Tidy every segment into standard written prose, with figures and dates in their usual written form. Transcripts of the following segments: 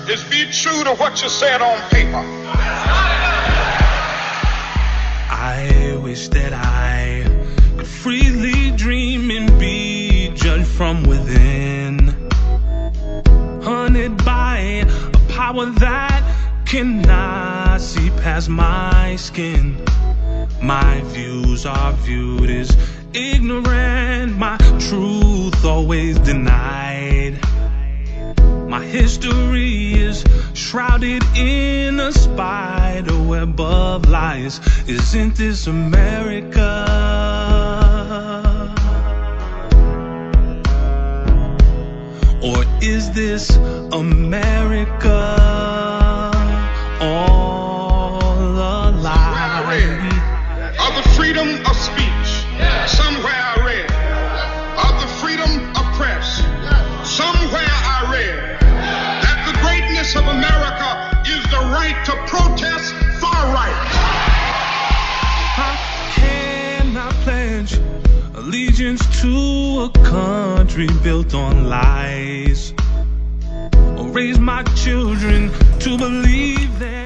is be true to what you said on paper. I wish that I could freely dream and be judged from within, haunted by a power that cannot see past my skin. My views are viewed as ignorant, my truth always denied. My history is shrouded in a spider web of lies. Isn't this America? Or is this America all a lie? Of the freedom of speech, somewhere I read. Of the freedom of press, somewhere I read that the greatness of America is the right to protest far right. How can I pledge allegiance to a country built on lies, or raise my children to believe that?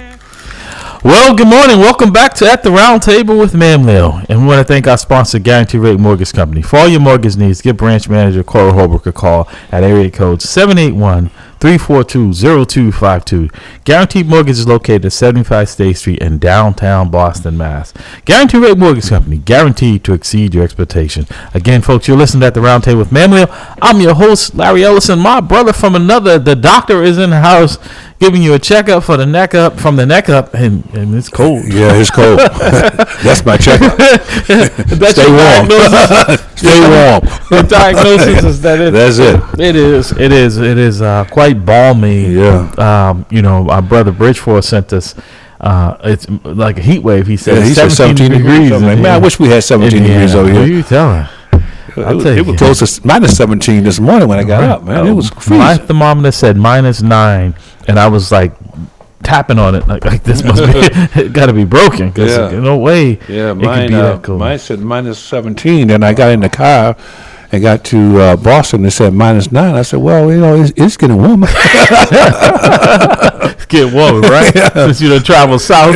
Well, good morning. Welcome back to At the Round Table with MAMLEO. And we want to thank our sponsor, Guarantee Rate Mortgage Company. For all your mortgage needs, give branch manager Cora Holbrook a call at area code 781-342-0252. Guaranteed Mortgage is located at 75 State Street in downtown Boston, Mass. Guarantee Rate Mortgage Company, guaranteed to exceed your expectation. Again, folks, you're listening to At the Round Table with MAMLEO. I'm your host, Larry Ellison. My brother from another, the doctor, is in the house giving you a checkup for the neck up, from the neck up, and it's cold. Yeah, it's cold. That's my checkup. Stay warm. Stay warm. The diagnosis is that That's it. It is quite balmy. Yeah. Our brother Bridgeforth sent us. It's like a heat wave. He said, he said 17 degrees. Man, I wish we had 17 degrees over here. What are you telling? It was close to minus 17 this morning when I got up, man. It was freezing. My thermometer said -9, and I was like tapping on it like this must be it got to be broken because no way Yeah, it could be that cold. Mine said minus 17, and I got in the car and got to Boston. It said -9. I said, well, it's getting warmer. It's getting warmer, right? Since you don't travel south.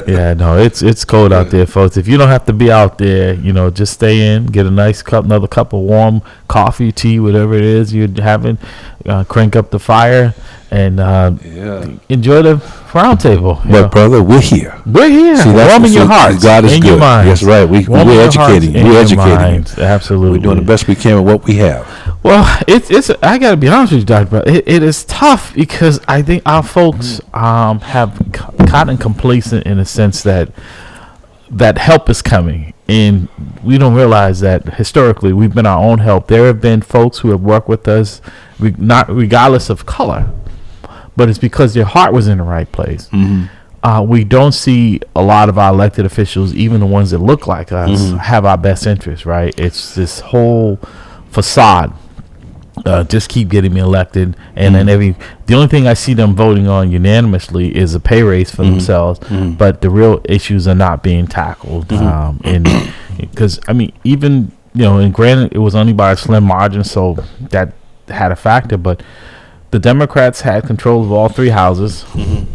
Yeah, no, it's cold out there, folks. If you don't have to be out there, just stay in, get a nice another cup of warm coffee, tea, whatever it is you're having, crank up the fire, and enjoy the round table. But brother, we're here. We're here. See, warm in your hearts, God is in good. your minds. That's right. We're educating. We're educating. Absolutely. We're doing the best we can with what we have. Well, it's. I gotta be honest with you, Doctor. But it is tough because I think our folks have gotten complacent in a sense that help is coming, and we don't realize that historically we've been our own help. There have been folks who have worked with us, not regardless of color, but it's because their heart was in the right place. Mm-hmm. We don't see a lot of our elected officials, even the ones that look like us, have our best interests, right? It's this whole facade. Just keep getting me elected, and then the only thing I see them voting on unanimously is a pay raise for themselves, but the real issues are not being tackled. And because even and granted, it was only by a slim margin, so that had a factor, but the Democrats had control of all three houses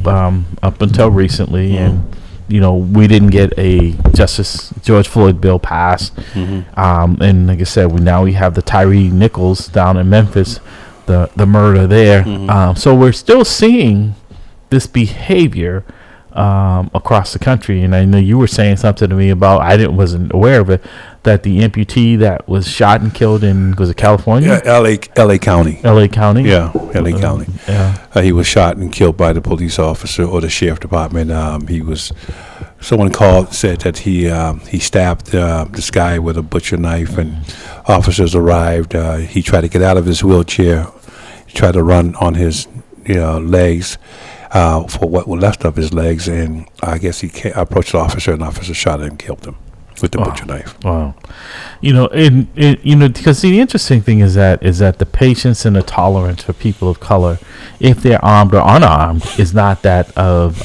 up until recently, and we didn't get a Justice George Floyd bill passed. And like I said, we have the Tyree Nichols down in Memphis, the murder there. So we're still seeing this behavior across the country. And I know you were saying something to me about, wasn't aware of it, that the amputee that was shot and killed was it California? Yeah, L.A. County. L.A. County? Yeah, L.A. County. Yeah. He was shot and killed by the police officer or the sheriff department. Someone called, said that he stabbed this guy with a butcher knife, and officers arrived. He tried to get out of his wheelchair. He tried to run on his legs for what was left of his legs, and I guess he approached the officer, and the officer shot him and killed him with the butcher knife. Wow. Because the interesting thing is that the patience and the tolerance for people of color, if they're armed or unarmed, is not that of,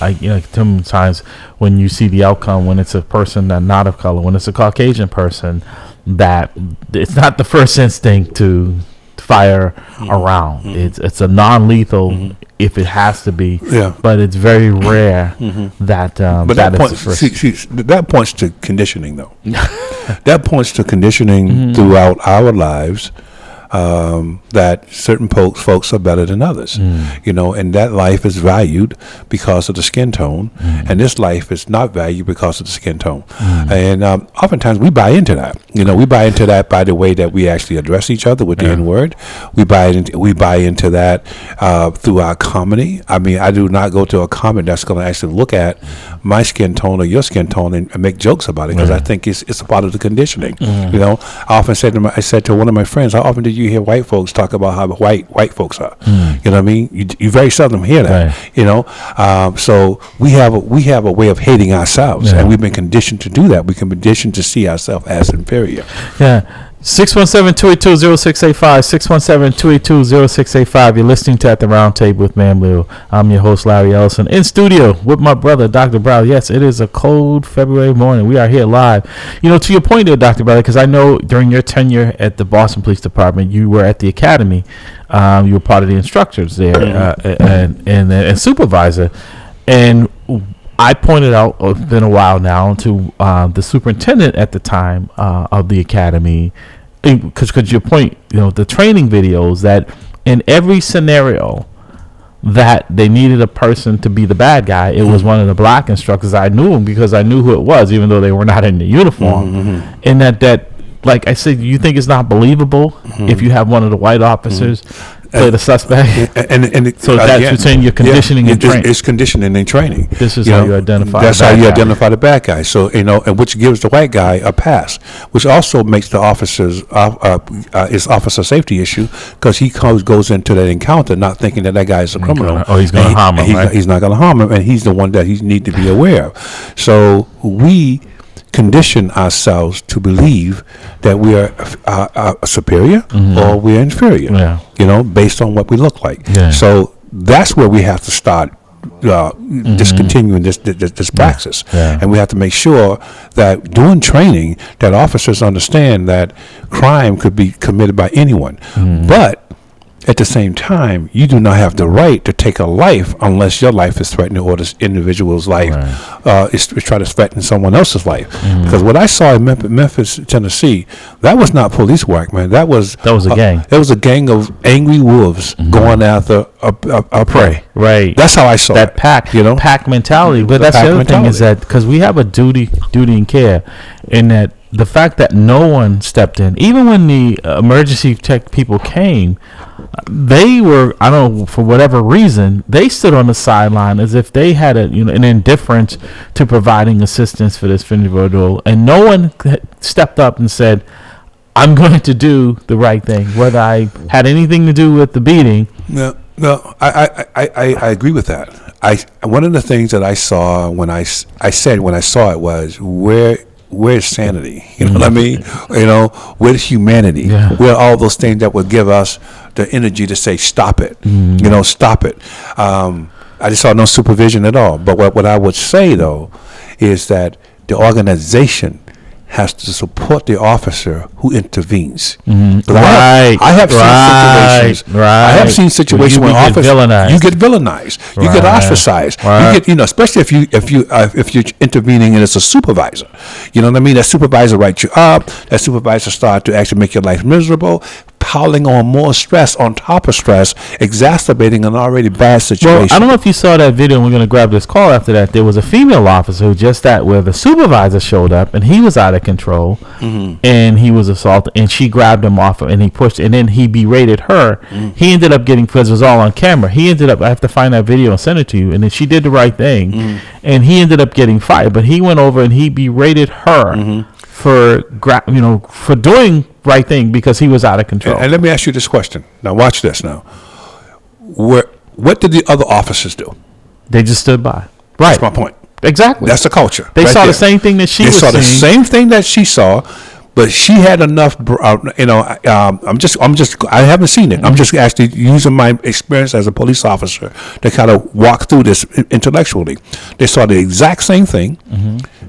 sometimes when you see the outcome, when it's a person that's not of color, when it's a Caucasian person, that it's not the first instinct to fire around. It's a non-lethal if it has to be, but it's very rare that but that that points to conditioning, though. That points to conditioning throughout our lives. That certain folks are better than others, and that life is valued because of the skin tone, and this life is not valued because of the skin tone. And oftentimes we buy into that. We buy into that by the way that we actually address each other with the N-word. We buy into that through our comedy. I mean, I do not go to a comedy that's going to actually look at my skin tone or your skin tone and make jokes about it, because I think it's a part of the conditioning. I often said to one of my friends, how often do you hear white folks talk about how white folks are? You know what I mean? You very seldom hear that. So we have a way of hating ourselves, and we've been conditioned to do that. We've been conditioned to see ourselves as inferior. 617-282-0685, 617-282-0685. You're listening to At the Round Table with MAMLEO. I'm your host, Larry Ellison, in studio with my brother, Dr. Brown. Yes, it is a cold February morning. We are here live. To your point there, Dr. Brown, because I know during your tenure at the Boston Police Department, you were at the academy. You were part of the instructors there and supervisor. And I pointed out, it's been a while now, to the superintendent at the time of the academy, because your point, the training videos, that in every scenario that they needed a person to be the bad guy, it was one of the black instructors. I knew him because I knew who it was, even though they were not in the uniform. And that, like I said, you think it's not believable if you have one of the white officers play the suspect, so that's you're saying you're conditioning and training. It's conditioning and training. This is how you identify. That's how you identify the bad guy. So and which gives the white guy a pass, which also makes the officers his officer safety issue, because he goes into that encounter not thinking that guy is a criminal. He's going to harm him. He's not going to harm him, and he's the one that he need to be aware of. So we condition ourselves to believe that we are superior or we're inferior, based on what we look like. So that's where we have to start discontinuing this practice. And we have to make sure that doing training, that officers understand that crime could be committed by anyone. But at the same time, you do not have the right to take a life unless your life is threatening, or this individual's life is trying to threaten someone else's life. Because what I saw in Memphis, Tennessee, that was not police work, man. That was a gang. That was a gang of angry wolves going after a prey. Right. That's how I saw that it. pack mentality. But that's the other thing, is that because we have a duty and care, in that the fact that no one stepped in, even when the emergency tech people came, they were, I don't know, for whatever reason, they stood on the sideline as if they had an indifference to providing assistance for this individual, and no one stepped up and said, I'm going to do the right thing, whether I had anything to do with the beating. No, I agree with that. One of the things that I saw when I saw it was, where's sanity? You know what I mean? Where's humanity? Where are all those things that would give us the energy to say, stop it? Stop it. I just saw no supervision at all. But what I would say, though, is that the organization has to support the officer who intervenes. I have seen situations where officers you get villainized, you get ostracized, you get especially if you're intervening and it's a supervisor. You know what I mean? That supervisor writes you up. That supervisor starts to actually make your life miserable, piling on more stress on top of stress, exacerbating an already bad situation. Well, I don't know if you saw that video, and we're going to grab this call after that. There was a female officer where the supervisor showed up, and he was out of control, and he was assaulted, and she grabbed him off, and he pushed, and then he berated her. He ended up getting, because it was all on camera, I have to find that video and send it to you, and then she did the right thing, and he ended up getting fired, but he went over and he berated her for doing right thing because he was out of control. And let me ask you this question. Now watch this now. What did the other officers do? They just stood by. Right. That's my point. Exactly. That's the culture. They saw the same thing that she was seeing. They saw the same thing that she saw, but she had enough. I haven't seen it. I'm just actually using my experience as a police officer to kind of walk through this intellectually. They saw the exact same thing.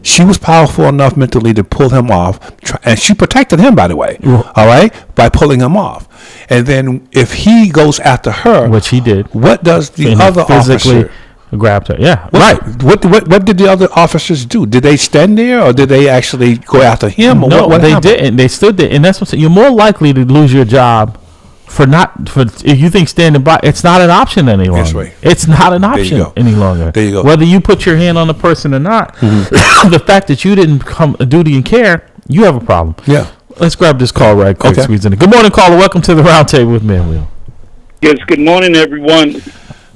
She was powerful enough mentally to pull him off, and she protected him, by the way. All right, by pulling him off. And then if he goes after her, which he did, what does the other officer? Grabbed her. Yeah, right. What did the other officers do? Did they stand there, or did they actually go after him? Or no, what they happened? didn't. They stood there, and that's what you're more likely to lose your job for if you think standing by. It's not an option any longer. That's right. It's not an option any longer. There you go. Whether you put your hand on the person or not, the fact that you didn't come duty and care, you have a problem. Yeah. Let's grab this call right quick. Okay. Squeeze in it. Good morning, caller. Welcome to the roundtable with MAMLEO. Yes, good morning, everyone.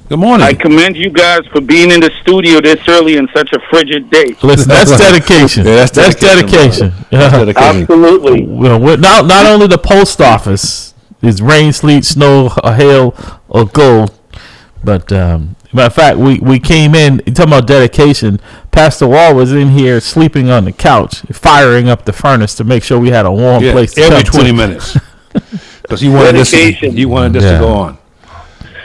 Good morning. I commend you guys for being in the studio this early in such a frigid day. Listen, that's dedication. Yeah, that's dedication. Absolutely. Well, not only the post office is rain, sleet, snow, or hail, or gold, but matter of fact, we came in. You talking about dedication? Pastor Wall was in here sleeping on the couch, firing up the furnace to make sure we had a warm place to every come 20 to. minutes because he wanted this. He wanted this to go on.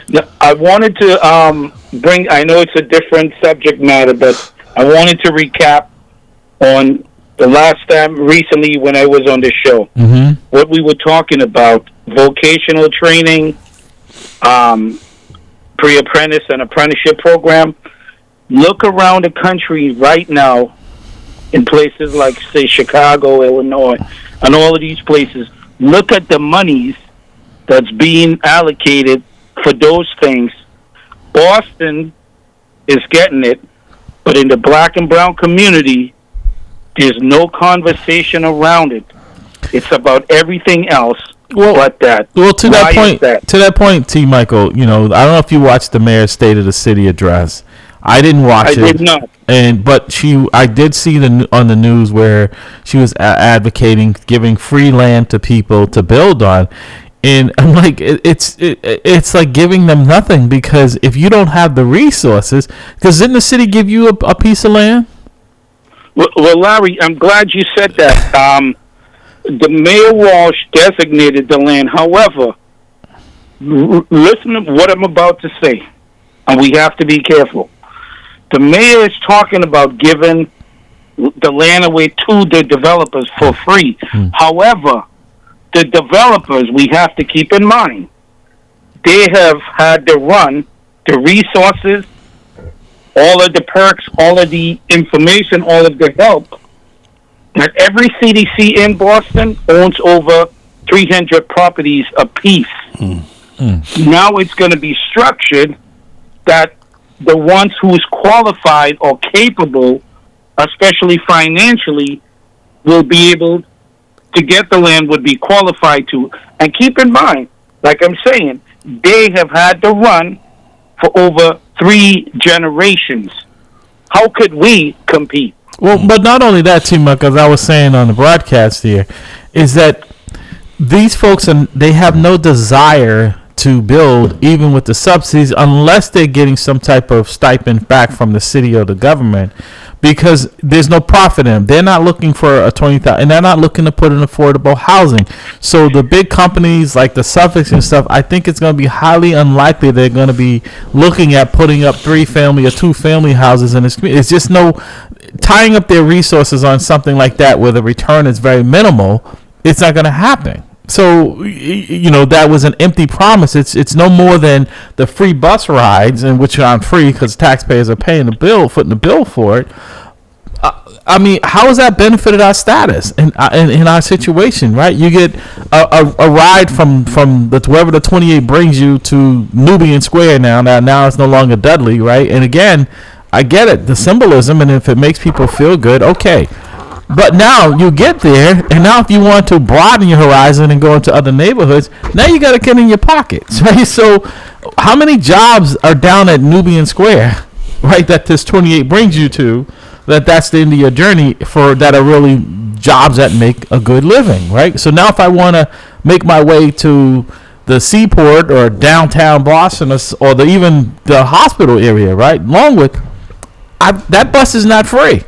Now, I wanted to bring. I know it's a different subject matter, but I wanted to recap on the last time recently when I was on the show. What we were talking about: vocational training, pre-apprentice and apprenticeship program. Look around the country right now in places like, say, Chicago, Illinois, and all of these places. Look at the monies that's being allocated for those things. Boston is getting it, but in the black and brown community, there's no conversation around it. It's about everything else but that. Well, to that point, T. Michael, I don't know if you watched the mayor's State of the City address. I didn't watch it. I did not. But I did see on the news where she was advocating giving free land to people to build on. And I'm like, it's like giving them nothing, because if you don't have the resources, because didn't the city give you a piece of land? Well, Larry, I'm glad you said that. The Mayor Walsh designated the land. However, listen to what I'm about to say, and we have to be careful. The mayor is talking about giving the land away to the developers for free. However, the developers, we have to keep in mind, they have had to run the resources, all of the perks, all of the information, all of the help. That every CDC in Boston owns over 300 properties apiece. Now it's going to be structured that the ones who's qualified or capable, especially financially, will be able to get the land, would be qualified to. And keep in mind, like I'm saying, they have had to run for over 3 generations. How could we compete? Well, but not only that, T. Muck, as I was saying on the broadcast here, is that these folks, they have no desire to build, even with the subsidies, unless they're getting some type of stipend back from the city or the government, because there's no profit in them. They're not looking for a 20,000, and they're not looking to put in affordable housing. So the big companies like the Suffolks and stuff, I think it's going to be highly unlikely they're going to be looking at putting up 3-family or 2-family houses in this community. It's just tying up their resources on something like that where the return is very minimal. It's not going to happen. So, that was an empty promise. It's no more than the free bus rides, in which aren't free because taxpayers are paying the bill, footing the bill for it. I mean, how has that benefited our status in our situation, right? You get a ride from wherever the 28 brings you to Nubian Square now it's no longer Dudley, right? And again, I get it, the symbolism, and if it makes people feel good, okay. But now you get there, and now if you want to broaden your horizon and go into other neighborhoods, now you got to get in your pockets, right? So how many jobs are down at Nubian Square, right, that this 28 brings you to, that's the end of your journey, for that are really jobs that make a good living, right? So now if I want to make my way to the seaport or downtown Boston or even the hospital area, right, Longwood, that bus is not free.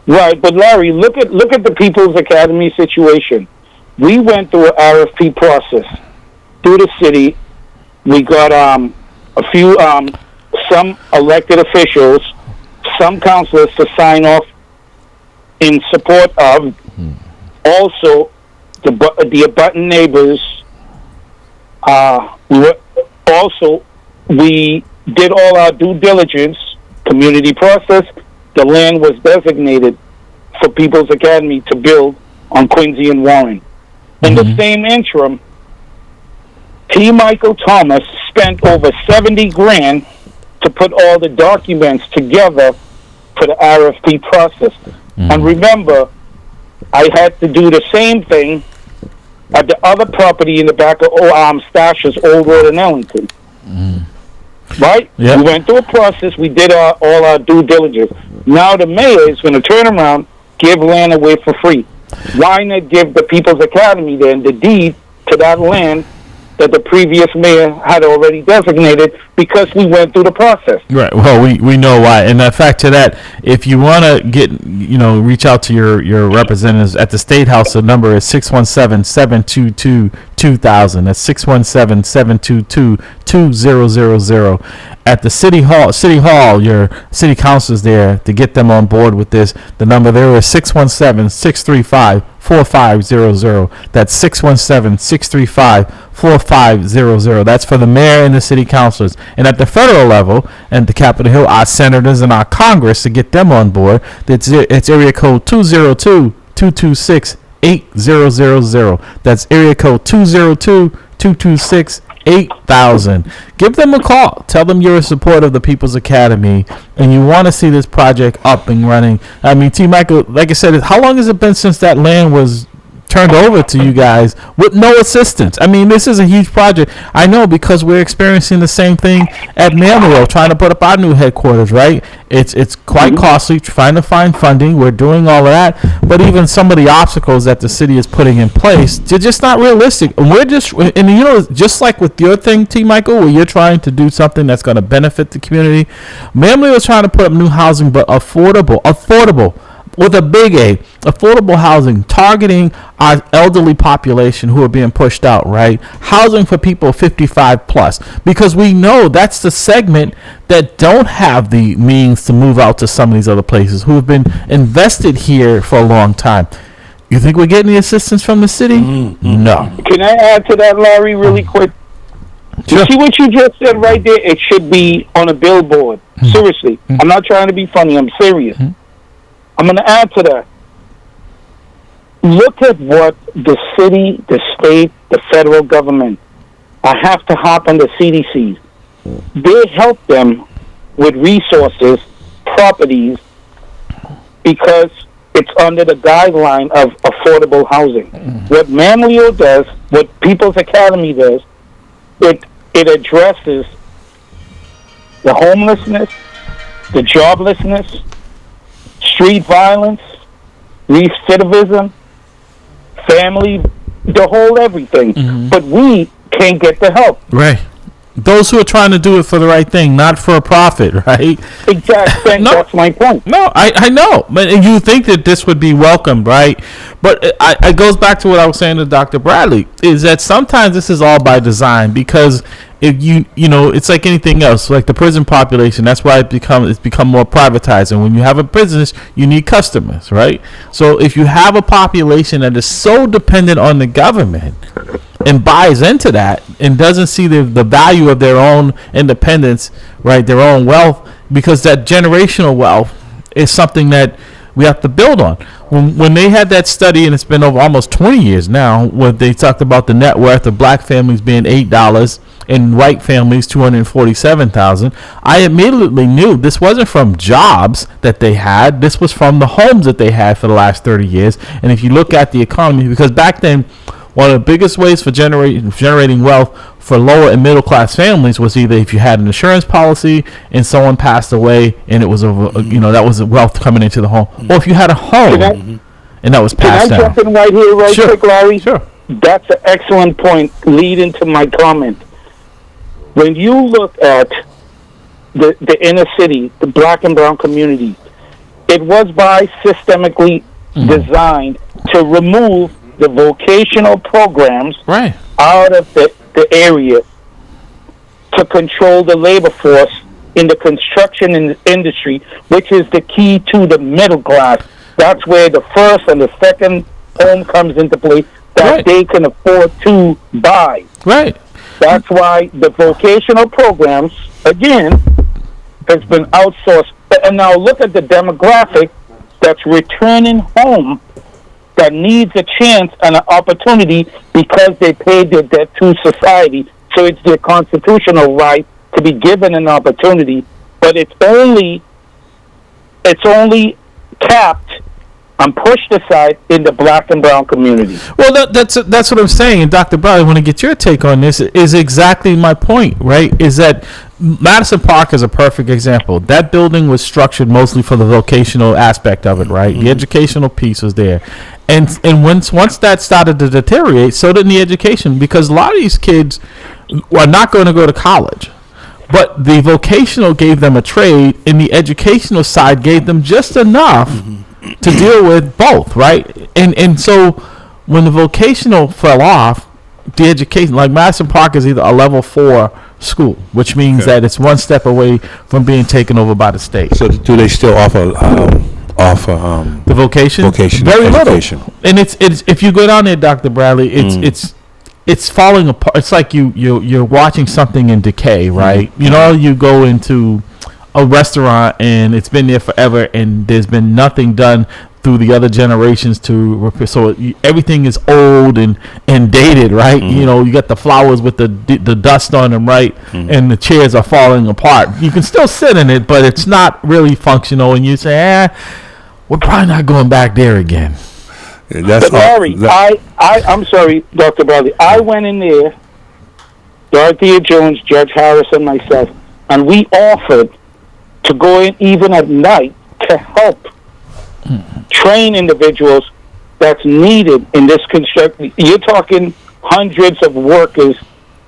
Right, but Larry, look at the People's Academy situation. We went through an RFP process through the city. We got a few some elected officials, some councilors to sign off in support of. Also, the abutting neighbors. We did all our due diligence, community process. The land was designated for People's Academy to build on Quincy and Warren. In the same interim, T. Michael Thomas spent over $70,000 to put all the documents together for the RFP process. And remember, I had to do the same thing at the other property in the back of Stash's Old Road in Ellington. Right? Yep. We went through a process. We did all our due diligence. Now the mayor is going to turn around, give land away for free. Why not give the People's Academy then the deed to that land that the previous mayor had already designated, because we went through the process? Right. Well, we know why. And the fact to that, if you want to reach out to your representatives at the State House, the number is 617-722-2000. That's 617-722-2000. At the City Hall, your city council is there to get them on board with this. The number there is 617-635-4500. That's 617-635-4500. That's for the mayor and the city councilors. And at the federal level and the Capitol Hill, our senators and our Congress, to get them on board, it's area code 202-226-8000. That's area code 202-226-8000. Give them a call. Tell them you're in support of the People's Academy and you want to see this project up and running. I mean, T. Michael, like I said, how long has it been since that land was turned over to you guys with no assistance? I mean, this is a huge project. I know, because we're experiencing the same thing at MAMLEO, trying to put up our new headquarters, right? It's quite costly, trying to find funding. We're doing all of that, but even some of the obstacles that the city is putting in place, they're just not realistic. And just like with your thing, T. Michael, where you're trying to do something that's going to benefit the community, MAMLEO is trying to put up new housing, but affordable. With a big A, affordable housing, targeting our elderly population who are being pushed out, right? Housing for people 55 plus, because we know that's the segment that don't have the means to move out to some of these other places, who have been invested here for a long time. You think we're getting the assistance from the city? No. Can I add to that, Larry, really quick? Sure. You see what you just said right there? It should be on a billboard. Seriously. I'm not trying to be funny. I'm serious. I'm going to add to that. Look at what the city, the state, the federal government, I have to hop on the CDC. They help them with resources, properties, because it's under the guideline of affordable housing. What MAMLEO does, what People's Academy does, it addresses the homelessness, the joblessness, street violence, recidivism, family, the whole everything. But we can't get the help. Right. Those who are trying to do it for the right thing, not for a profit, right? Exactly. No, that's my point. No, I know. But you think that this would be welcomed, right? But it goes back to what I was saying to Dr. Bradley, is that sometimes this is all by design, because if it's like anything else, like the prison population. That's why it's become more privatized. And when you have a business, you need customers, right? So if you have a population that is so dependent on the government and buys into that and doesn't see the value of their own independence, right, their own wealth, because that generational wealth is something that we have to build on. When they had that study, and it's been over almost 20 years now, where they talked about the net worth of black families being $8 and white families $247,000, I immediately knew this wasn't from jobs that they had. This was from the homes that they had for the last 30 years. And if you look at the economy, because back then, one of the biggest ways for generating wealth for lower and middle class families was either if you had an insurance policy and someone passed away and it was that was wealth coming into the home, or if you had a home and that was passed down. Can I jump in right here, quick, Larry? Sure. That's an excellent point, leading to my comment. When you look at the inner city, the black and brown community, it was by systemically designed to remove the vocational programs Right. out of the area to control the labor force in the construction industry, which is the key to the middle class. That's where the first and the second home comes into play that Right. they can afford to buy. Right. That's why the vocational programs, again, has been outsourced. And now look at the demographic that's returning home that needs a chance and an opportunity because they paid their debt to society. So it's their constitutional right to be given an opportunity, but it's only capped and pushed aside in the black and brown community. Well, that's what I'm saying. And Dr. Brown, I want to get your take on this. Is exactly my point, right? Is that Madison Park is a perfect example. That building was structured mostly for the vocational aspect of it, right? The educational piece was there. And once that started to deteriorate, so did the education, because a lot of these kids are not going to go to college. But the vocational gave them a trade, and the educational side gave them just enough to deal with both, right? And so when the vocational fell off, the education, like Madison Park is either a level 4 school, which means that it's one step away from being taken over by the state. So do they still offer The vocation? Very education? little. And it's if you go down there, Dr. Bradley, it's falling apart. It's like you're watching something in decay, right? You know, you go into a restaurant and it's been there forever, and there's been nothing done through the other generations to repair. So everything is old and dated, right? You know, you got the flowers with the dust on them, right? And the chairs are falling apart. You can still sit in it, but it's not really functional. And you say, we're probably not going back there again. That's But Larry, I'm sorry, Dr. Bradley. I went in there, Dorothea Jones, Judge Harris, and myself, and we offered to go in even at night to help train individuals that's needed in this construction. You're talking hundreds of workers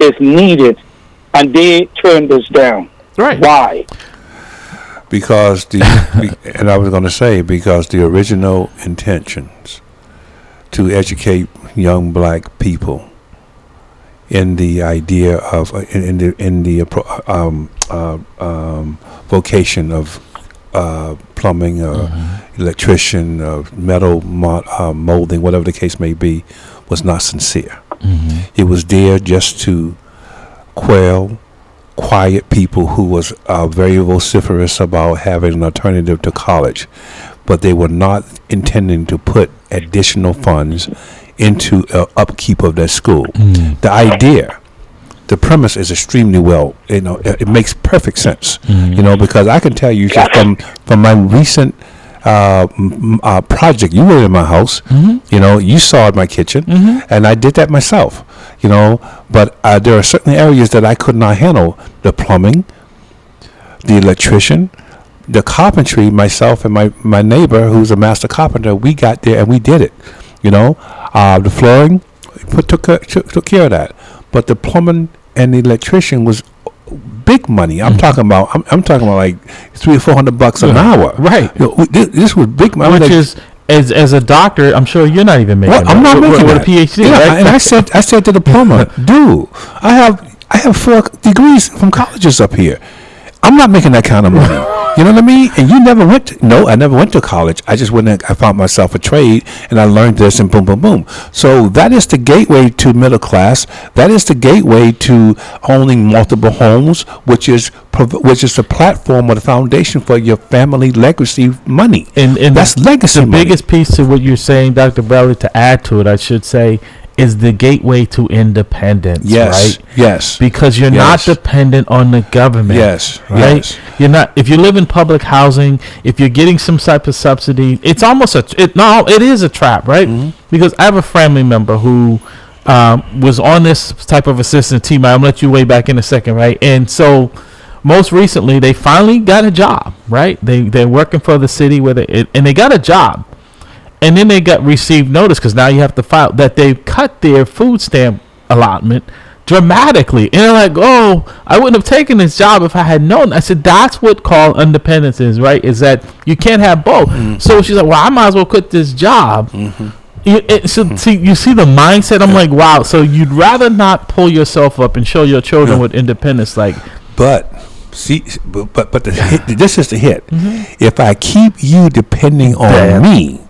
is needed, and they turned us down. Right. Why? Because and I was going to say, because the original intentions to educate young black people in the idea of in the vocation of plumbing, electrician, metal molding, whatever the case may be, was not sincere. It was there just to quiet people who was very vociferous about having an alternative to college, but they were not intending to put additional funds into upkeep of their school. The idea, the premise is extremely well, it makes perfect sense, because I can tell you just from my recent project, you were in my house, you saw my kitchen, and I did that myself, but there are certain areas that I could not handle: the plumbing, the electrician, the carpentry. Myself and my neighbor, who's a master carpenter, we got there and we did it. The flooring, took care of that. But the plumbing and the electrician was big money. I'm talking about like $300 or $400 an hour. Right. This was big money. Which is, as a doctor, I'm sure you're not even making. Well, I'm not making with a PhD, right? And I said to the plumber, dude, I have 4 degrees from colleges up here. I'm not making that kind of money. You know what I mean? And you never went to... No, I never went to college. I just went and I found myself a trade, and I learned this, and boom, boom, boom. So that is the gateway to middle class. That is the gateway to owning multiple homes, which is the platform or the foundation for your family legacy money. And that's legacy money. The biggest piece to what you're saying, Dr. Bradley, to add to it, I should say, is the gateway to independence, right? Yes. Because you're not dependent on the government. Yes. Right? Yes. You're not. If you live in public housing, if you're getting some type of subsidy, it's almost it is a trap, right? Because I have a family member who was on this type of assistance team. I'm gonna let you weigh back in a second, right? And so most recently they finally got a job, right? They're working for the city and they got a job. And then they received notice, because now you have to file, that they've cut their food stamp allotment dramatically. And they're like, oh, I wouldn't have taken this job if I had known. I said, that's what called independence is, right? Is that you can't have both. So she's like, well, I might as well quit this job. See, you see the mindset. I'm like, wow. So you'd rather not pull yourself up and show your children with independence, like. But see, but this is the hit. If I keep you depending on me,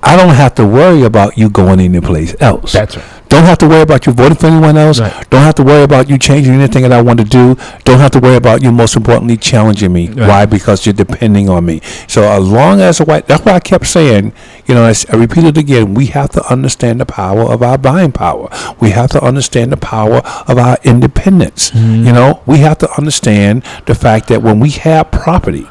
I don't have to worry about you going any place else. That's right. Don't have to worry about you voting for anyone else. Right. Don't have to worry about you changing anything that I want to do. Don't have to worry about you, most importantly, challenging me. Right. Why? Because you're depending on me. So as long as that's why I kept saying, I repeat it again, we have to understand the power of our buying power. We have to understand the power of our independence. We have to understand the fact that when we have property,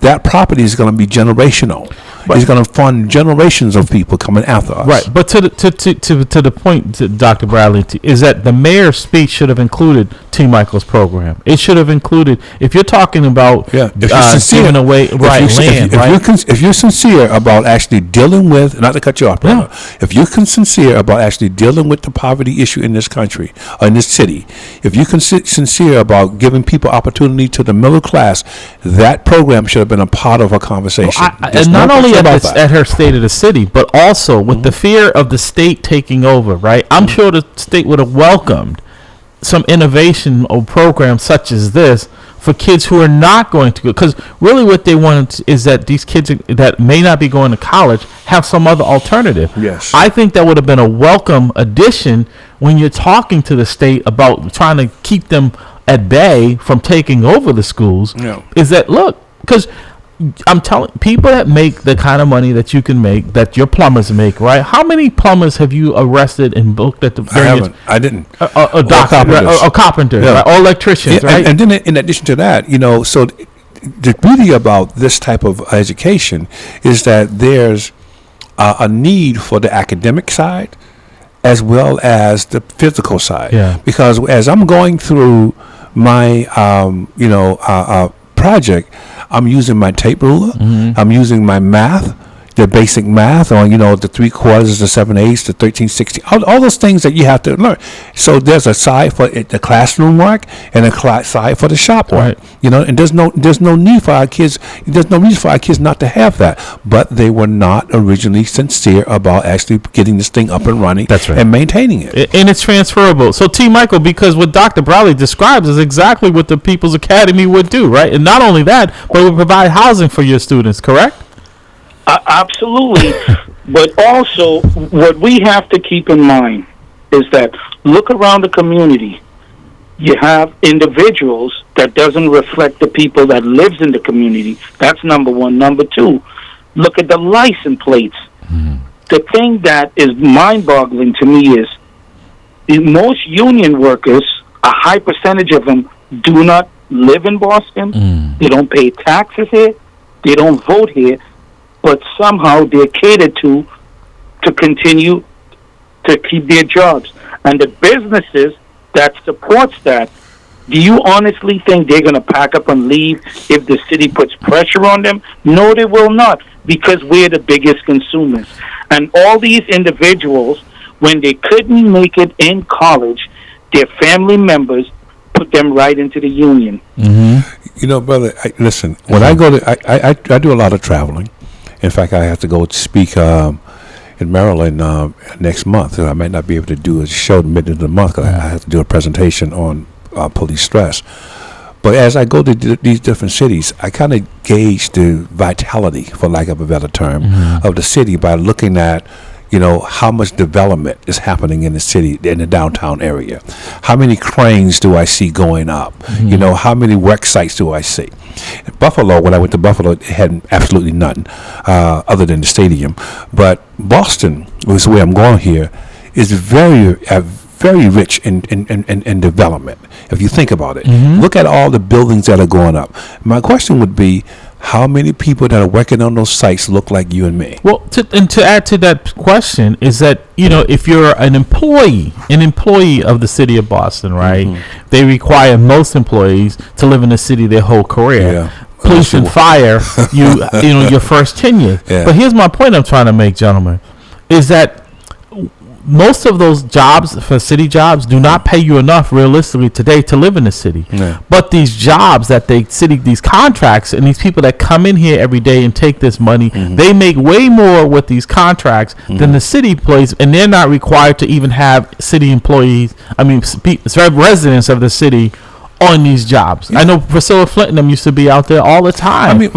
that property is going to be generational. It's going to fund generations of people coming after us. Right, but to the point, Dr. Bradley, is that the mayor's speech should have included T. Michael's program. It should have included, if you're talking about giving away land, if you're sincere about actually dealing with, not to cut you off, brother, if you're sincere about actually dealing with the poverty issue in this country, or in this city, if you're sincere about giving people opportunity to the middle class, that program should have been a part of a conversation. And not only at her state of the city, but also with the fear of the state taking over, right? I'm sure the state would have welcomed some innovation or programs such as this for kids who are not going to go. Because really what they want is that these kids that may not be going to college have some other alternative. Yes. I think that would have been a welcome addition when you're talking to the state about trying to keep them at bay from taking over the schools. Yeah. Is that, look, because I'm telling people that make the kind of money that you can make, that your plumbers make, right? How many plumbers have you arrested and booked at the? I didn't. A doctor, a carpenter, right? Or electricians, right? And then in addition to that, so the beauty about this type of education is that there's a need for the academic side as well as the physical side. Yeah. Because as I'm going through my, project, I'm using my tape ruler. I'm using my math, the basic math on, the 3/4, the 7/8, the 13/16, all those things that you have to learn. So there's a side for the classroom work and a side for the shop work. Right. And there's no need for our kids. There's no reason for our kids not to have that. But they were not originally sincere about actually getting this thing up and running. That's right. And maintaining it. And it's transferable. So T. Michael, because what Dr. Bradley describes is exactly what the People's Academy would do, right? And not only that, but it would provide housing for your students, correct? Absolutely. But also, what we have to keep in mind is that look around the community. You have individuals that doesn't reflect the people that lives in the community. That's number one. Number two, look at the license plates. The thing that is mind-boggling to me is most union workers, a high percentage of them do not live in Boston. They don't pay taxes here. They don't vote here. But somehow they're catered to continue to keep their jobs. And the businesses that supports that, do you honestly think they're going to pack up and leave if the city puts pressure on them? No, they will not, because we're the biggest consumers. And all these individuals, when they couldn't make it in college, their family members put them right into the union. Brother, listen, when I go to, I do a lot of traveling. In fact, I have to go speak in Maryland next month. I might not be able to do a show in the middle of the month because I have to do a presentation on police stress. But as I go to these different cities, I kind of gauge the vitality, for lack of a better term, of the city by looking at, how much development is happening in the city, in the downtown area. How many cranes do I see going up? How many work sites do I see? In Buffalo, when I went to Buffalo, it had absolutely none other than the stadium. But Boston, which is where I'm going here, is very rich in development. If you think about it, look at all the buildings that are going up. My question would be, how many people that are working on those sites look like you and me? Well, to add to that question is that, if you're an employee of the city of Boston, right, they require most employees to live in the city their whole career. Yeah. Police and fire, your first tenure. Yeah. But here's my point I'm trying to make, gentlemen, is that most of those jobs for city jobs do not pay you enough realistically today to live in the city. Yeah. But these jobs that these contracts and these people that come in here every day and take this money, they make way more with these contracts than the city plays, and they're not required to even have city employees. I mean, residents of the city on these jobs. I know Priscilla Flint and them used to be out there all the time. I mean,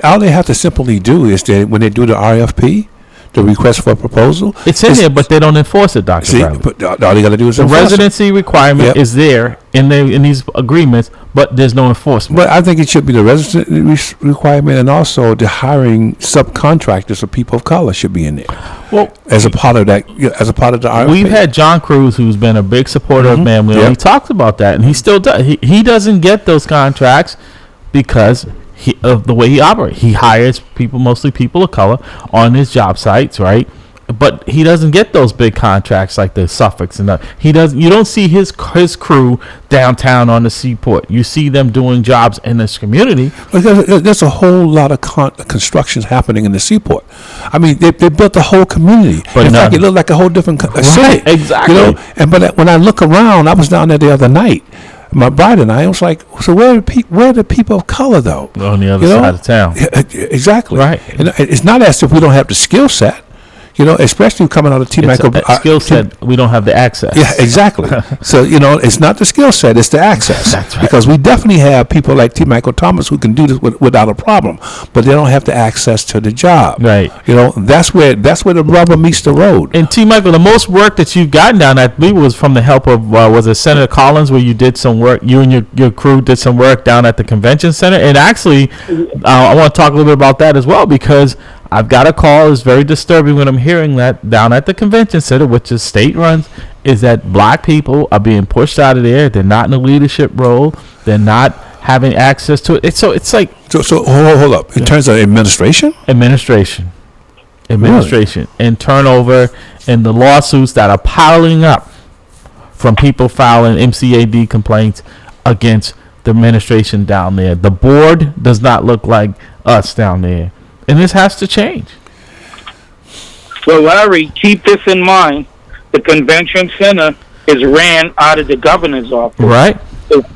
all they have to simply do is that when they do the RFP, the request for a proposal, it's in there, but they don't enforce it, Dr. Bradley. But all they got to do is the enforce residency requirement is there in these agreements, but there's no enforcement. But I think it should be the residency requirement, and also the hiring subcontractors of people of color should be in there. Well, as a part of that, as a part of the RFP. We've had John Cruz, who's been a big supporter of MAMLEO. Yep. He talked about that, and he still does. He doesn't get those contracts because of the way he operates. He hires people, mostly people of color, on his job sites, right? But he doesn't get those big contracts like the Suffolks and he does. You don't see his crew downtown on the seaport. You see them doing jobs in this community. There's a whole lot of constructions happening in the seaport. I mean, they built the whole community. But in fact, it looked like a whole different city. Exactly. You know, but when I look around, I was down there the other night. My bride and I was like, so where are the people of color though? On the other side of town. Exactly. Right. And it's not as if we don't have the skill set. You know, especially coming out of skill set, we don't have the access. Yeah, exactly. So, you know, it's not the skill set, it's the access. That's right. Because we definitely have people like T. Michael Thomas who can do this without a problem, but they don't have the access to the job. Right. You know, that's where the rubber meets the road. And T. Michael, the most work that you've gotten down, I believe, was from the help of, was it Senator Collins, where you did some work, you and your crew did some work down at the convention center? And actually, I want to talk a little bit about that as well, because I've got a call. It's very disturbing when I'm hearing that down at the convention center, which is state runs, is that black people are being pushed out of there. They're not in a leadership role. They're not having access to it. So hold up. In terms of administration, really? And turnover, and the lawsuits that are piling up from people filing MCAD complaints against the administration down there. The board does not look like us down there. And this has to change. Well, Larry, keep this in mind. The convention center is ran out of the governor's office. Right.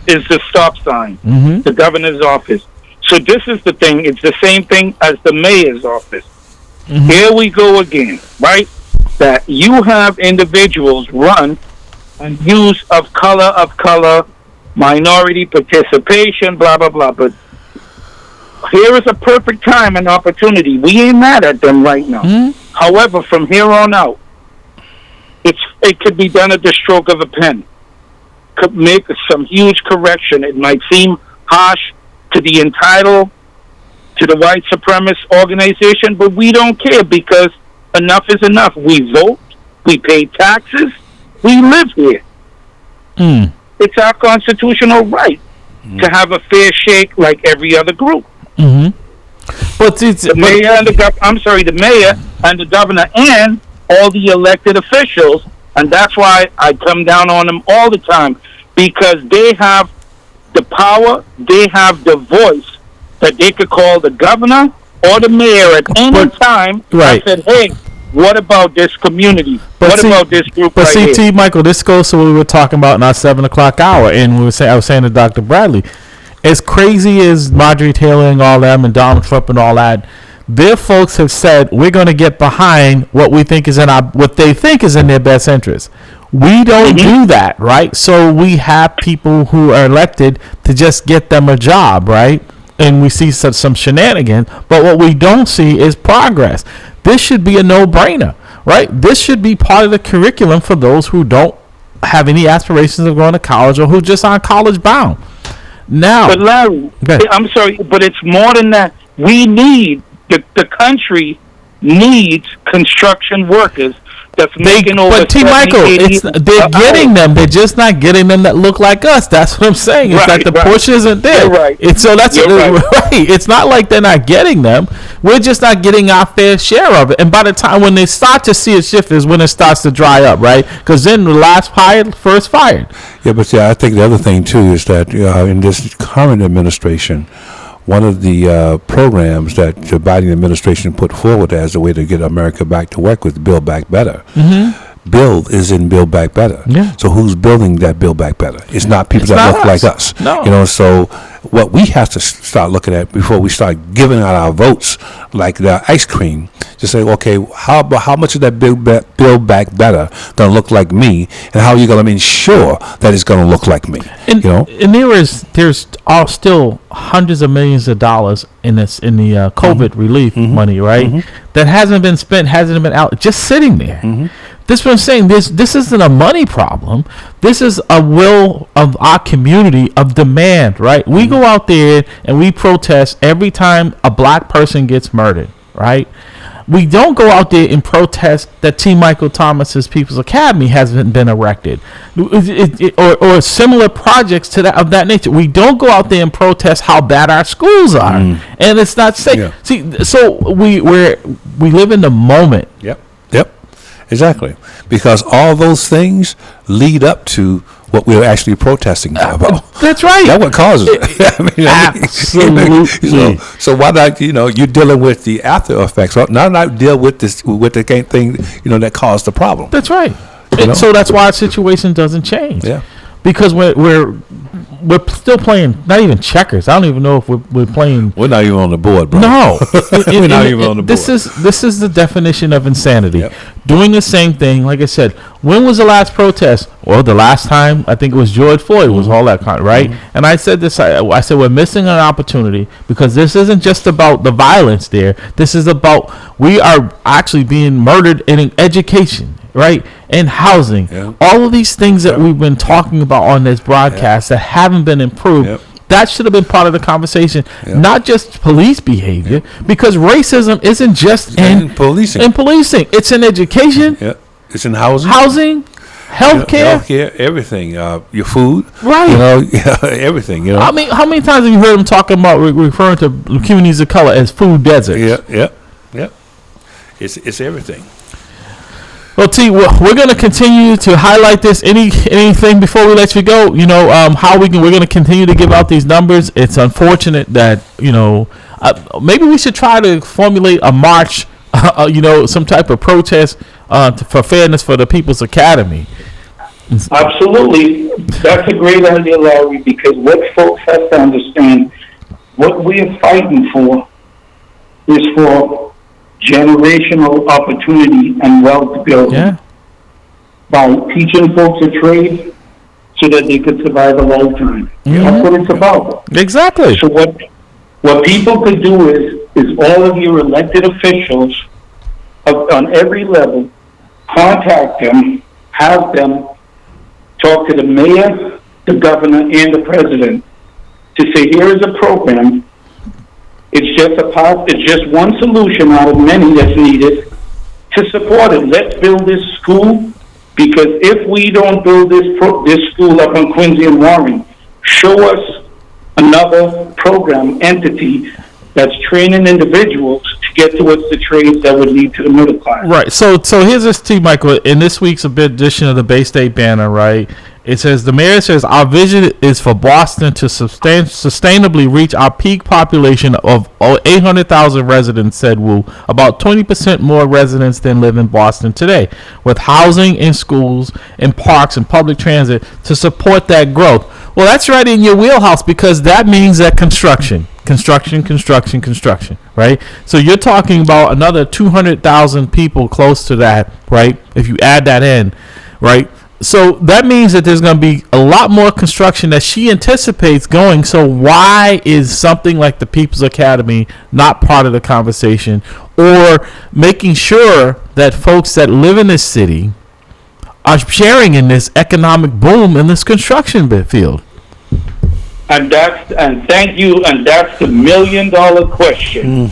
Is the stop sign. The governor's office. So this is the thing. It's the same thing as the mayor's office. Here we go again, right? That you have individuals run and use of color, minority participation, blah, blah, blah. But here is a perfect time and opportunity. We ain't mad at them right now. However, from here on out, it could be done at the stroke of a pen. Could make some huge correction. It might seem harsh to the entitled, to the white supremacist organization, but we don't care, because enough is enough. We vote, we pay taxes, we live here. It's our constitutional right to have a fair shake like every other group. But the mayor and the governor and all the elected officials, and that's why I come down on them all the time, because they have the power, they have the voice that they could call the governor or the mayor at any time and said, hey, what about this community? About this group right here? T. Michael, this goes to what we were talking about in our 7 o'clock hour, and I was saying to Dr. Bradley, as crazy as Marjorie Taylor and all them and Donald Trump and all that, their folks have said we're going to get behind what we think is what they think is in their best interest. We don't do that, right? So we have people who are elected to just get them a job, right? And we see some shenanigans, but what we don't see is progress. This should be a no-brainer, right? This should be part of the curriculum for those who don't have any aspirations of going to college or who just aren't college bound. Now, but Larry, I'm sorry, but it's more than that. We need the country needs construction workers that's making over. But T. Michael, they're getting them. They're just not getting them that look like us. That's what I'm saying. It's like the push isn't there. You're right. It's not like they're not getting them. We're just not getting our fair share of it. And by the time when they start to see a shift is when it starts to dry up, right? Because then the last hired, first fired. Yeah, but I think the other thing too is that in this current administration, one of the programs that the Biden administration put forward as a way to get America back to work was Build Back Better. build is in Build Back Better. Yeah. So who's building that Build Back Better? It's not people It's that not look us. like us. No. You know, so what we have to start looking at before we start giving out our votes, like the ice cream, to say, okay, how much of that Build Back Better going to look like me, and how are you going to ensure that it's going to look like me? And, you know, and there's still hundreds of millions of dollars in the COVID relief money, right? That hasn't been spent, hasn't been out, just sitting there. This is what I'm saying. This isn't a money problem. This is a will of our community of demand, right? We go out there and we protest every time a black person gets murdered, right? We don't go out there and protest that T. Michael Thomas's People's Academy hasn't been erected, or similar projects to that of that nature. We don't go out there and protest how bad our schools are, and it's not safe. Yeah. See, so we live in the moment. Yep. Exactly. Because all those things lead up to what we're actually protesting about. That's right. That's what causes it. Absolutely. So why not, you're dealing with the after effects. Not deal with the thing, that caused the problem. That's right. And so that's why our situation doesn't change. Yeah. Because we're still playing, not even checkers. I don't even know if we're playing. We're not even on the board, bro. No, We're not even on the board. This is the definition of insanity. Yep. Doing the same thing. Like I said, when was the last protest? Well, the last time I think it was George Floyd was all that kind, right? And I said this. I said we're missing an opportunity because this isn't just about the violence there. This is about we are actually being murdered in education. Right, and housing, all of these things that we've been talking about on this broadcast that haven't been improved, that should have been part of the conversation, not just police behavior, because racism isn't just in policing. It's in education, it's in housing, healthcare, everything, your food, right? Everything. I mean, how many times have you heard them talking about referring to communities of color as food deserts? Yeah. It's everything. Well, T, we're going to continue to highlight this. Anything before we let you go? How we're going to continue to give out these numbers. It's unfortunate that maybe we should try to formulate a march. Some type of protest for fairness for the People's Academy. Absolutely, that's a great idea, Larry. Because what folks have to understand, what we are fighting for is for generational opportunity and wealth building by teaching folks a trade so that they could survive a lifetime. That's what it's about. Exactly. So what people could do is all of your elected officials on every level contact them, have them talk to the mayor, the governor, and the president to say, here is a program. It's just one solution out of many that's needed to support it. Let's build this school, because if we don't build this school up on Quincy and Warren, show us another program entity that's training individuals to get towards the trades that would lead to the middle class. Right. So here's this, T. Michael. In this week's edition of the Bay State Banner, right? It says, the mayor says, our vision is for Boston to sustainably reach our peak population of 800,000 residents, said Wu. About 20% more residents than live in Boston today, with housing and schools and parks and public transit to support that growth. Well, that's right in your wheelhouse, because that means that construction, right? So you're talking about another 200,000 people close to that, right? If you add that in, right? So that means that there's going to be a lot more construction that she anticipates going. So why is something like the People's Academy not part of the conversation, or making sure that folks that live in this city are sharing in this economic boom in this construction field? And thank you. And that's the $1 million question.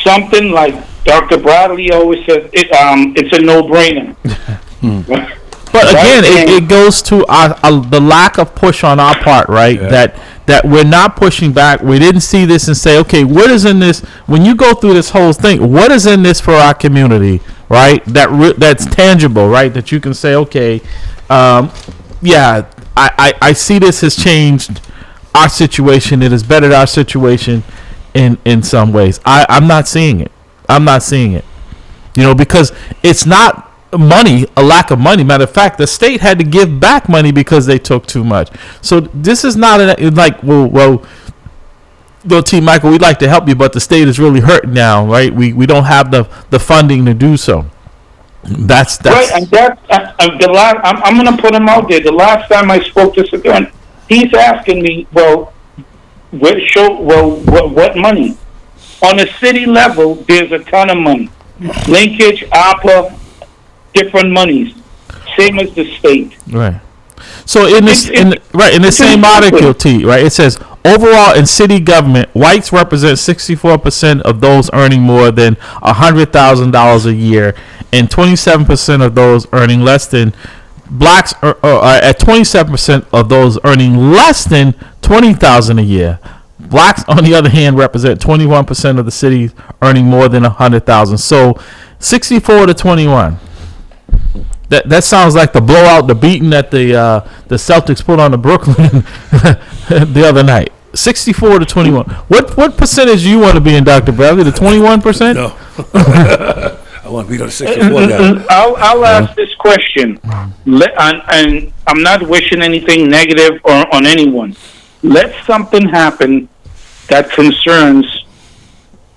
Something like Dr. Bradley always says, it's a no-brainer. But again, it goes to the lack of push on our part, right? Yeah. That we're not pushing back. We didn't see this and say, okay, what is in this? When you go through this whole thing, what is in this for our community, right? That's tangible, right? That you can say, okay, I see this has changed our situation. It has bettered our situation in some ways. I'm not seeing it. Because it's not money, a lack of money. Matter of fact, the state had to give back money because they took too much. So this is not well, T. Michael, we'd like to help you, but the state is really hurt now, right? We don't have the funding to do so. That's right, and the last. I'm going to put him out there. The last time I spoke to Sagan, he's asking me, what money? On a city level, there's a ton of money. Linkage, APA, different monies, same as the state. Right. So in the same article, T, right, it says overall in city government, whites represent 64% of those earning more than $100,000 a year, and 27% of those earning less than blacks are at 27% of those earning less than $20,000 a year. Blacks, on the other hand, represent 21% of the cities earning more than $100,000. So 64 to 21. That sounds like the blowout, the beating that the Celtics put on the Brooklyn the other night. 64 to 21. What percentage do you want to be in, Dr. Bradley? The 21%? No. I want to be on the 64 guy. I'll ask this question, and I'm not wishing anything negative on anyone. Let something happen that concerns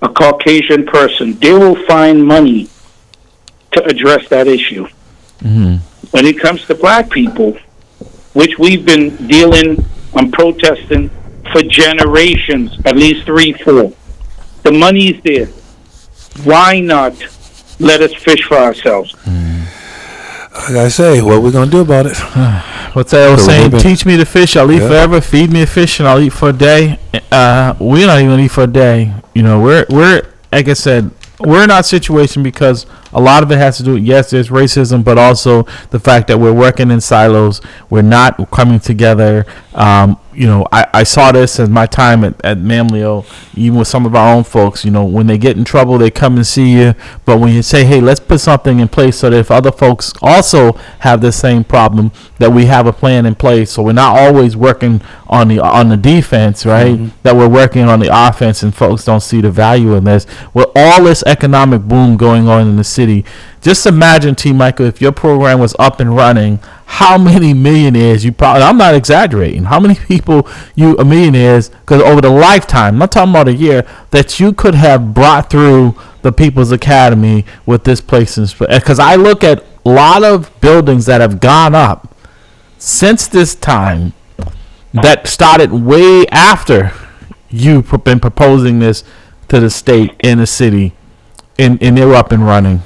a Caucasian person. They will find money to address that issue. Mm-hmm. When it comes to black people, which we've been dealing and protesting for generations, at least 3-4, the money's there. Why not let us fish for ourselves? Like I say, what we gonna do about it? What's that old saying? Teach me to fish, I'll eat forever. Feed me a fish, and I'll eat for a day. We're not even gonna eat for a day. You know, we're like I said, we're in our situation because a lot of it has to do with, yes, there's racism, but also the fact that we're working in silos. We're not coming together. I saw this in my time at MAMLEO, even with some of our own folks. You know, when they get in trouble, they come and see you. But when you say, hey, let's put something in place so that if other folks also have the same problem, that we have a plan in place. So we're not always working on the defense, right? Mm-hmm. That we're working on the offense, and folks don't see the value in this. With all this economic boom going on in the city, just imagine, T. Michael, if your program was up and running, how many millionaires you probably, I'm not exaggerating, how many people you are millionaires, because over the lifetime, I'm not talking about a year, that you could have brought through the People's Academy with this place. Because I look at a lot of buildings that have gone up since this time that started way after you've been proposing this to the state and the city, and they're up and running.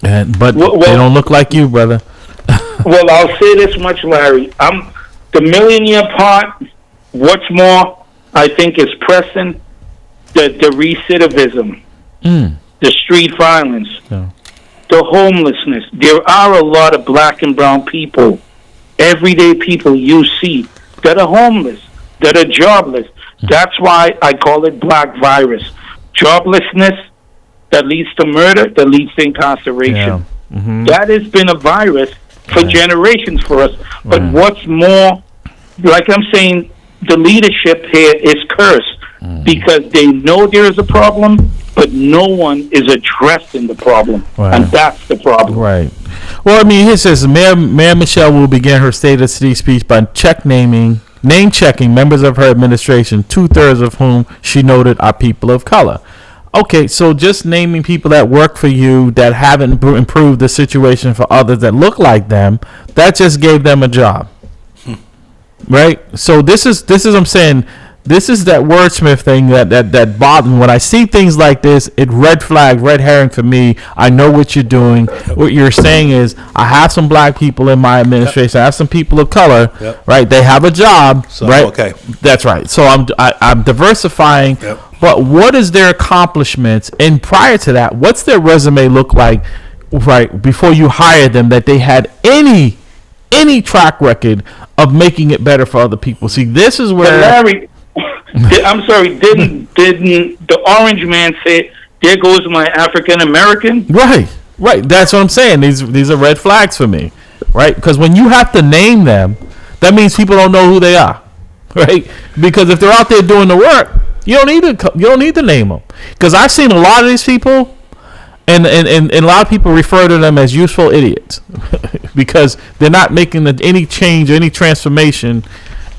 But they don't look like you, brother. Well, I'll say this much, Larry. The millionaire part. What's more, I think is pressing the recidivism, the street violence, the homelessness. There are a lot of black and brown people, everyday people you see that are homeless, that are jobless. That's why I call it black virus. Joblessness that leads to murder, that leads to incarceration. Yeah. Mm-hmm. That has been a virus for generations for us. But what's more, like I'm saying, the leadership here is cursed because they know there is a problem, but no one is addressing the problem. Right. And that's the problem. Right. Well, I mean, here says Mayor Michelle will begin her State of the City speech by name checking members of her administration, 2/3 of whom she noted are people of color. Okay, so just naming people that work for you that haven't improved the situation for others that look like them, that just gave them a job, right? So this is I'm saying, this is that wordsmith thing that bothers me. When I see things like this, it red herring for me. I know what you're doing. What you're saying is, I have some black people in my administration. I have some people of color, right? They have a job, so, right? Okay, that's right. So I'm diversifying. Yep. But what is their accomplishments? And prior to that, what's their resume look like, right, before you hire them, that they had any track record of making it better for other people? See, this is where... But Larry, I'm sorry, didn't the orange man say, there goes my African American? Right. That's what I'm saying. These are red flags for me, right? Because when you have to name them, that means people don't know who they are, right? Because if they're out there doing the work, you don't need to name them. Because I've seen a lot of these people, And a lot of people refer to them as useful idiots because they're not making any change or any transformation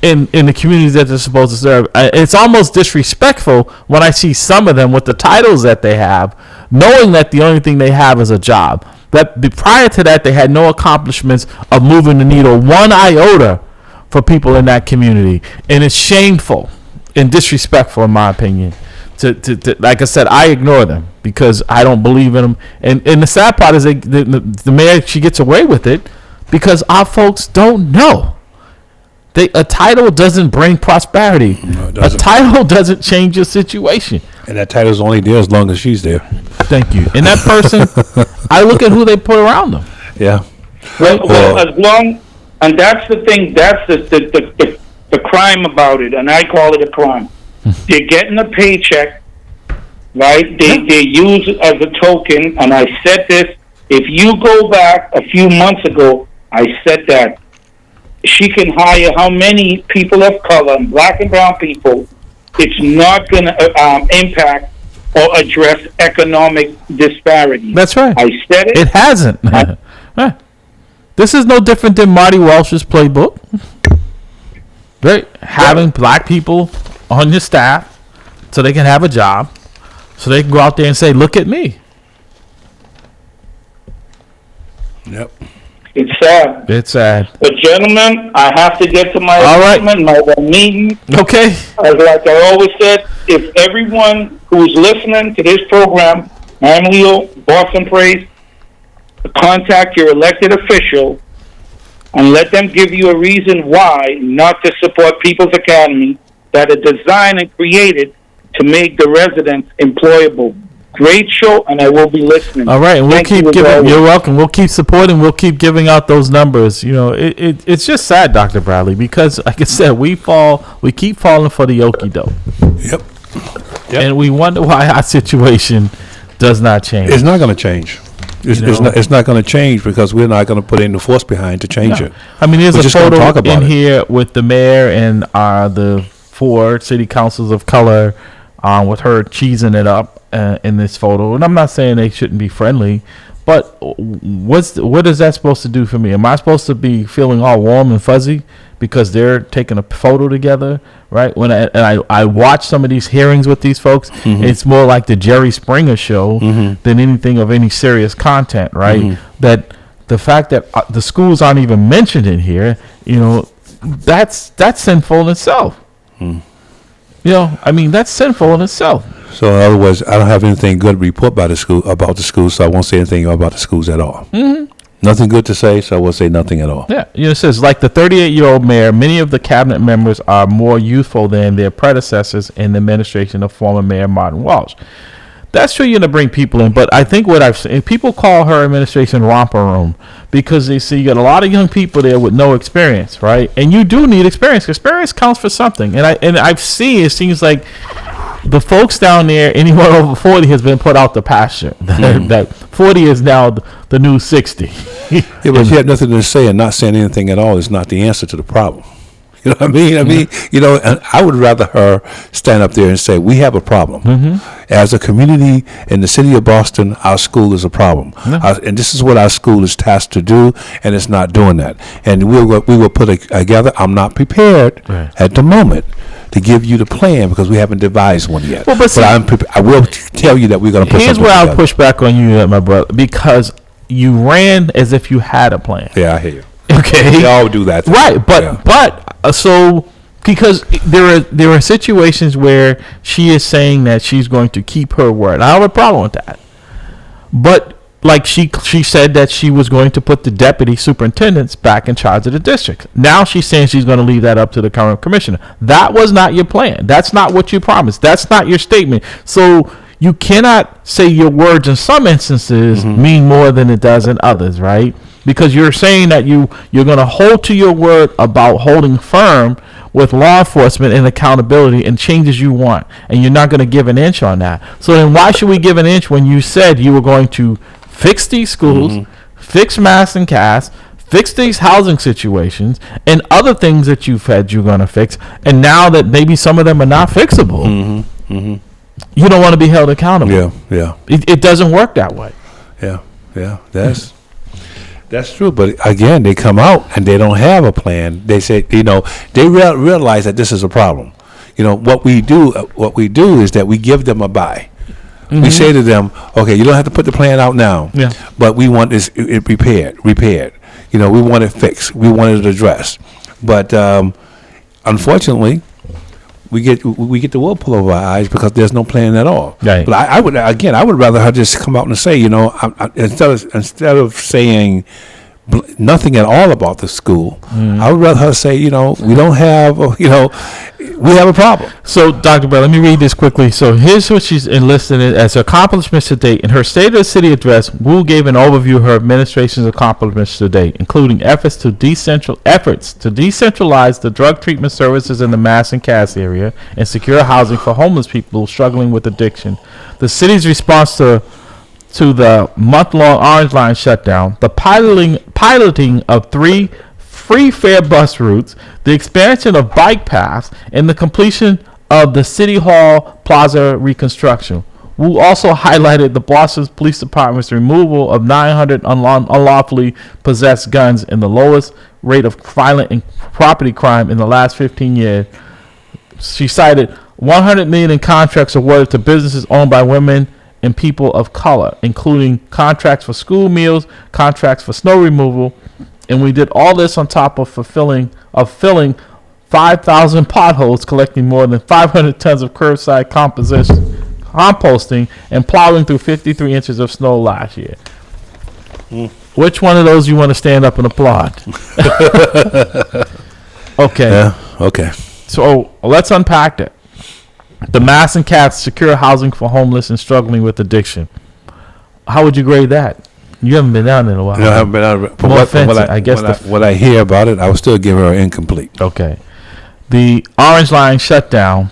in the communities that they're supposed to serve. It's almost disrespectful when I see some of them with the titles that they have, knowing that the only thing they have is a job. But prior to that, they had no accomplishments of moving the needle one iota for people in that community. And it's shameful and disrespectful, in my opinion. To like I said, I ignore them because I don't believe in them. And the sad part is the mayor, she gets away with it because our folks don't know. A title doesn't bring prosperity. No, a title doesn't change your situation. And that title's only there as long as she's there. Thank you. And that person, I look at who they put around them. Yeah. Well, as long, and that's the thing, that's the crime about it, and I call it a crime. They're getting a paycheck, right? They use it as a token, and I said this. If you go back a few months ago, I said that she can hire how many people of color, and black and brown people. It's not going to impact or address economic disparity. That's right. I said it. It hasn't. This is no different than Marty Walsh's playbook. Right? Having black people on your staff so they can have a job, so they can go out there and say, look at me. Yep. It's sad. It's sad. But gentlemen, I have to get to my appointment, my meeting. Okay. Like I always said, if everyone who's listening to this program, MAMLEO, Boston Praise, contact your elected official and let them give you a reason why not to support People's Academy that are designed and created to make the residents employable. Great show, and I will be listening. All right, and we'll keep giving. You're welcome. We'll keep supporting. We'll keep giving out those numbers. You know, it's just sad, Dr. Bradley, because like I said, we keep falling for the okie doke. Yep. And we wonder why our situation does not change. It's not going to change. It's not going to change because we're not going to put any force behind to change it. I mean, there's a photo in here with the mayor and the 4 city councils of color with her cheesing it up in this photo. And I'm not saying they shouldn't be friendly, but what is that supposed to do for me? Am I supposed to be feeling all warm and fuzzy because they're taking a photo together, right? When I watch some of these hearings with these folks, it's more like the Jerry Springer show than anything of any serious content, right? That the fact that the schools aren't even mentioned in here, you know, that's sinful in itself. You know, I mean, that's sinful in itself. So in other words, I don't have anything good to report about the school, so I won't say anything about the schools at all. Nothing good to say, so I won't say nothing at all. Yeah, you know, it says, like the 38-year-old mayor, many of the cabinet members are more youthful than their predecessors in the administration of former Mayor Martin Walsh. That's true, you're going to bring people in, but I think what I've seen, people call her administration romper room because they see you got a lot of young people there with no experience, right? And you do need experience. Experience counts for something. And I've seen, it seems like the folks down there, anyone over 40 has been put out the pasture. That 40 is now the new 60. Yeah, but if you have nothing to say and not saying anything at all is not the answer to the problem. You know what I mean? You know, and I would rather her stand up there and say, we have a problem. As a community in the city of Boston, our school is a problem. And this is what our school is tasked to do, and it's not doing that. And we will put together. I'm not prepared at the moment to give you the plan because we haven't devised one yet. Well, but I will tell you that we're going to put something together. Here's where I'll push back on you, my brother, because you ran as if you had a plan. Yeah, I hear you. Okay, we all do that, right? But so because there are situations where she is saying that she's going to keep her word. I have a problem with that. But like she said that she was going to put the deputy superintendents back in charge of the district. Now she's saying she's going to leave that up to the current commissioner. That was not your plan. That's not what you promised. That's not your statement. So you cannot say your words in some instances mean more than it does in others, right? Because you're saying that you're going to hold to your word about holding firm with law enforcement and accountability and changes you want, and you're not going to give an inch on that. So then why should we give an inch when you said you were going to fix these schools, fix mass and cast, fix these housing situations, and other things that you said you're going to fix, and now that maybe some of them are not fixable, you don't want to be held accountable. Yeah. It doesn't work that way. Yeah. That's true. But again, they come out and they don't have a plan. They say, they realize that this is a problem. What we do is that we give them a buy. Mm-hmm. We say to them, okay, you don't have to put the plan out now. Yeah. But we want this it repaired. We want it fixed. We want it addressed. But unfortunately, we get the wool pulled over our eyes because there's no plan at all. Right. But I would rather her just come out and say, instead of saying nothing at all about the school, I would rather her say, we don't have, we have a problem. So, Dr. Bell, let me read this quickly. So, here's what she's enlisted as accomplishments to date. In her State of the City address, Wu gave an overview of her administration's accomplishments to date, including efforts to decentralize the drug treatment services in the Mass and Cass area and secure housing for homeless people struggling with addiction. The city's response to the month-long Orange Line shutdown, the piloting of 3 free fare bus routes, the expansion of bike paths, and the completion of the City Hall Plaza reconstruction. Wu also highlighted the Boston Police Department's removal of 900 unlawfully possessed guns and the lowest rate of violent and property crime in the last 15 years. She cited $100 million in contracts awarded to businesses owned by women and people of color, including contracts for school meals, contracts for snow removal, and we did all this on top of filling 5,000 potholes, collecting more than 500 tons of curbside composting, and plowing through 53 inches of snow last year. Which one of those you want to stand up and applaud? Okay. Yeah. Okay. So let's unpack that. The Mass and Cass secure housing for homeless and struggling with addiction. How would you grade that? You haven't been down there in a while. No, I haven't been down there. What I hear about it, I would still give her incomplete. Okay. The Orange Line shutdown,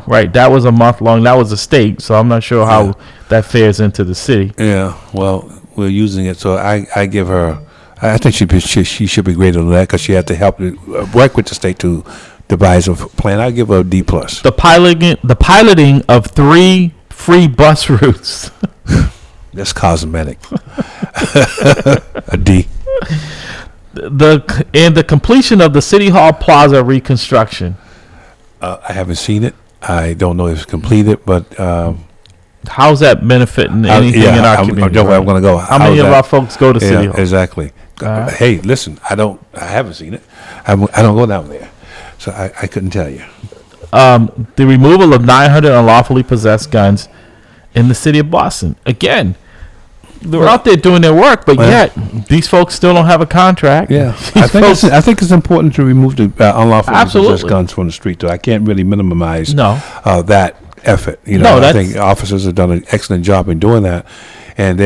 right, that was a month long. That was a state, so I'm not sure how that fares into the city. Yeah, well, we're using it, so I give her, I think she should be graded on that because she had to help work with the state to devise a plan. I give her a D+. The piloting of 3 free bus routes. That's cosmetic. A D. The completion of the City Hall Plaza reconstruction. I haven't seen it. I don't know if it's completed, but how's that benefiting anything in our community? I'm going to go. How many of our folks go to City Hall? Exactly. Hey, listen, I haven't seen it. I don't go down there, so I couldn't tell you. The removal of 900 unlawfully possessed guns in the city of Boston. Again, they're out there doing their work, but yet these folks still don't have a contract. Yeah, I think it's important to remove the unlawfully possessed guns from the street. Though I can't really minimize that effort. I think officers have done an excellent job in doing that. And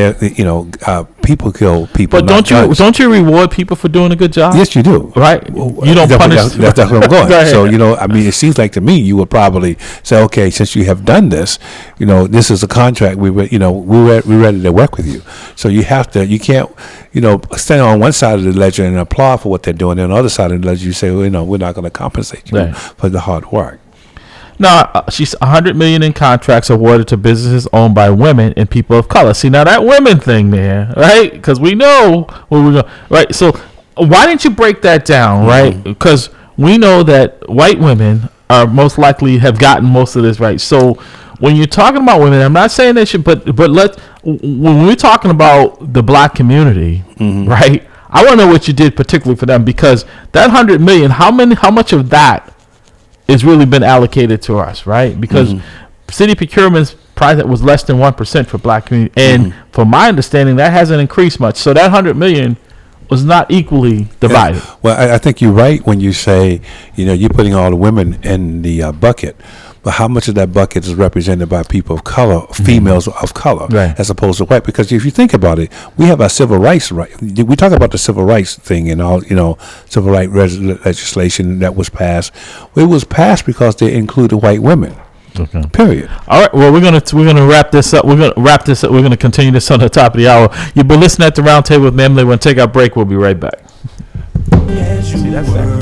people kill people. But don't you reward people for doing a good job? Yes, you do. Right? You don't punish. That's where I'm going. So it seems like to me you would probably say, okay, since you have done this, this is a contract. We're ready to work with you. So you can't stand on one side of the ledger and applaud for what they're doing, and on the other side of the ledger you say, we're not going to compensate you for the hard work. Now, she's $100 million in contracts awarded to businesses owned by women and people of color. See, now that women thing there, right? Because we know where we're going, right? So why didn't you break that down, right? Because we know that white women are most likely have gotten most of this, right? So when you're talking about women, I'm not saying they should, but when we're talking about the black community, right? I want to know what you did particularly for them, because that $100 million, how much of that it's really been allocated to us, right? Because city procurement's price was less than 1% for black community, and from my understanding, that hasn't increased much. So that $100 million was not equally divided. Yeah. Well, I think you're right when you say, you're putting all the women in the bucket. But how much of that bucket is represented by people of color, females of color, as opposed to white? Because if you think about it, we have our civil rights right. We talk about the civil rights thing and all, civil rights legislation that was passed. It was passed because they included white women. Okay. Period. All right. Well, we're gonna wrap this up. We're gonna continue this on the top of the hour. You've been listening at the Round Table with MAMLEO. We're gonna take our break. We'll be right back. See, that's that.